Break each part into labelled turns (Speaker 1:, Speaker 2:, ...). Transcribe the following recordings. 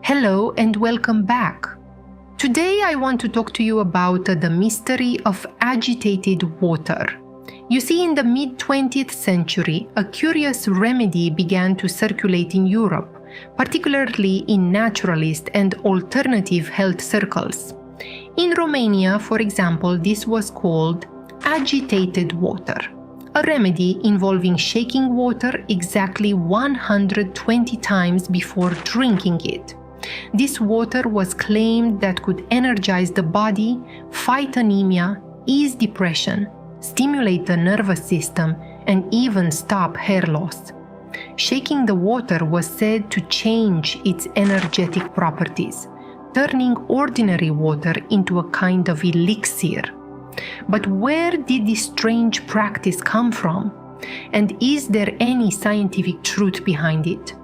Speaker 1: Hello and welcome back. Today I want to talk to you about the mystery of agitated water. You see, in the mid-20th century, a curious remedy began to circulate in Europe, particularly in naturalist and alternative health circles. In Romania, for example, this was called agitated water, a remedy involving shaking water exactly 120 times before drinking it. This water was claimed that could energize the body, fight anemia, ease depression, stimulate the nervous system, and even stop hair loss. Shaking the water was said to change its energetic properties, turning ordinary water into a kind of elixir. But where did this strange practice come from? And is there any scientific truth behind it?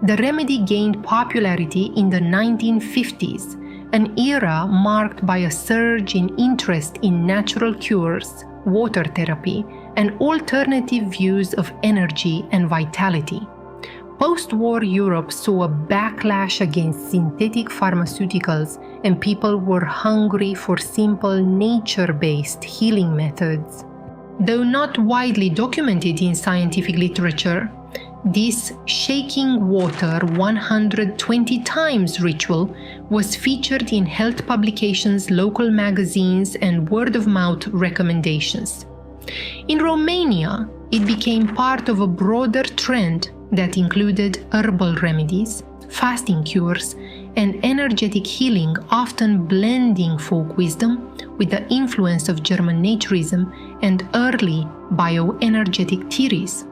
Speaker 1: The remedy gained popularity in the 1950s, an era marked by a surge in interest in natural cures, water therapy, and alternative views of energy and vitality. Post-war Europe saw a backlash against synthetic pharmaceuticals, and people were hungry for simple nature-based healing methods. Though not widely documented in scientific literature, this shaking water 120 times ritual was featured in health publications, local magazines, and word-of-mouth recommendations. In Romania, it became part of a broader trend that included herbal remedies, fasting cures, and energetic healing, often blending folk wisdom with the influence of German naturism and early bioenergetic theories.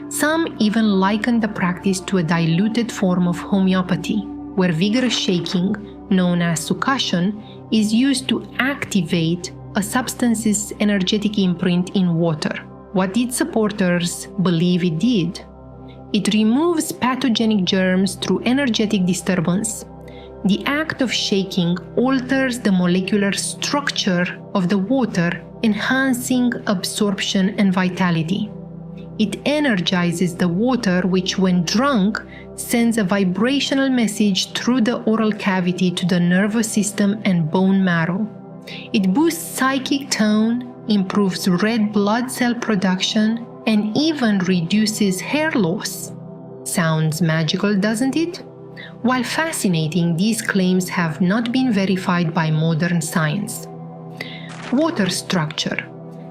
Speaker 1: Some even likened the practice to a diluted form of homeopathy, where vigorous shaking, known as succussion, is used to activate a substance's energetic imprint in water. What did supporters believe it did? It removes pathogenic germs through energetic disturbance. The act of shaking alters the molecular structure of the water, enhancing absorption and vitality. It energizes the water, which, when drunk, sends a vibrational message through the oral cavity to the nervous system and bone marrow. It boosts psychic tone, improves red blood cell production, and even reduces hair loss. Sounds magical, doesn't it? While fascinating, these claims have not been verified by modern science. Water structure.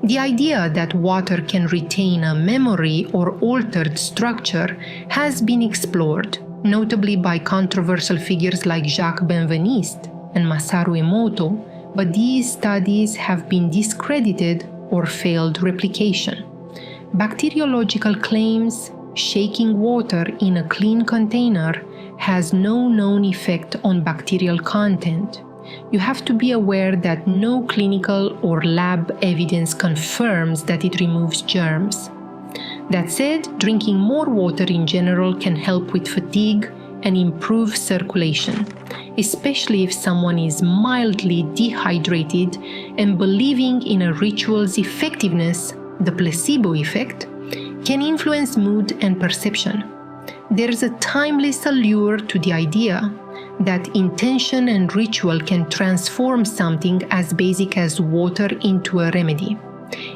Speaker 1: The idea that water can retain a memory or altered structure has been explored, notably by controversial figures like Jacques Benveniste and Masaru Emoto, but these studies have been discredited or failed replication. Bacteriological claims shaking water in a clean container has no known effect on bacterial content. You have to be aware that no clinical or lab evidence confirms that it removes germs. That said, drinking more water in general can help with fatigue and improve circulation, especially if someone is mildly dehydrated, and believing in a ritual's effectiveness, the placebo effect, can influence mood and perception. There's a timeless allure to the idea that intention and ritual can transform something as basic as water into a remedy.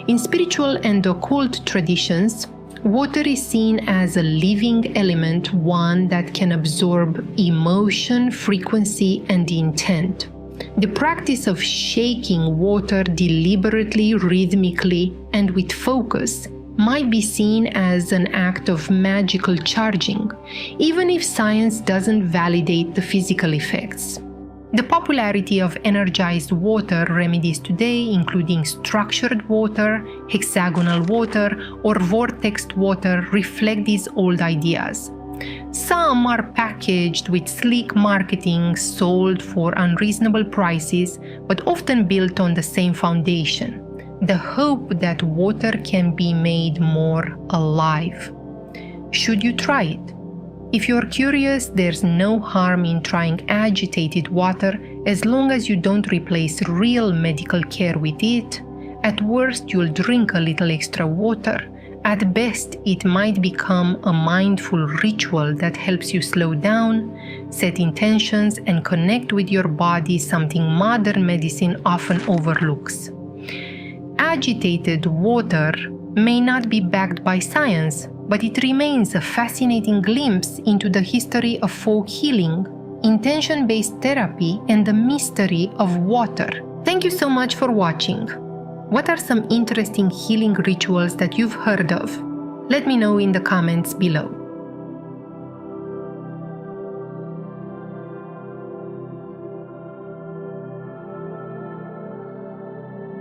Speaker 1: In spiritual and occult traditions, water is seen as a living element, one that can absorb emotion, frequency, and intent. The practice of shaking water deliberately, rhythmically, and with focus might be seen as an act of magical charging, even if science doesn't validate the physical effects. The popularity of energized water remedies today, including structured water, hexagonal water, or vortexed water, reflect these old ideas. Some are packaged with sleek marketing, sold for unreasonable prices, but often built on the same foundation: the hope that water can be made more alive. Should you try it? If you're curious, there's no harm in trying agitated water as long as you don't replace real medical care with it. At worst, you'll drink a little extra water, At best, it might become a mindful ritual that helps you slow down, set intentions, and connect with your body, something modern medicine often overlooks. Agitated water may not be backed by science, but it remains a fascinating glimpse into the history of folk healing, intention-based therapy, and the mystery of water. Thank you so much for watching. What are some interesting healing rituals that you've heard of? Let me know in the comments below.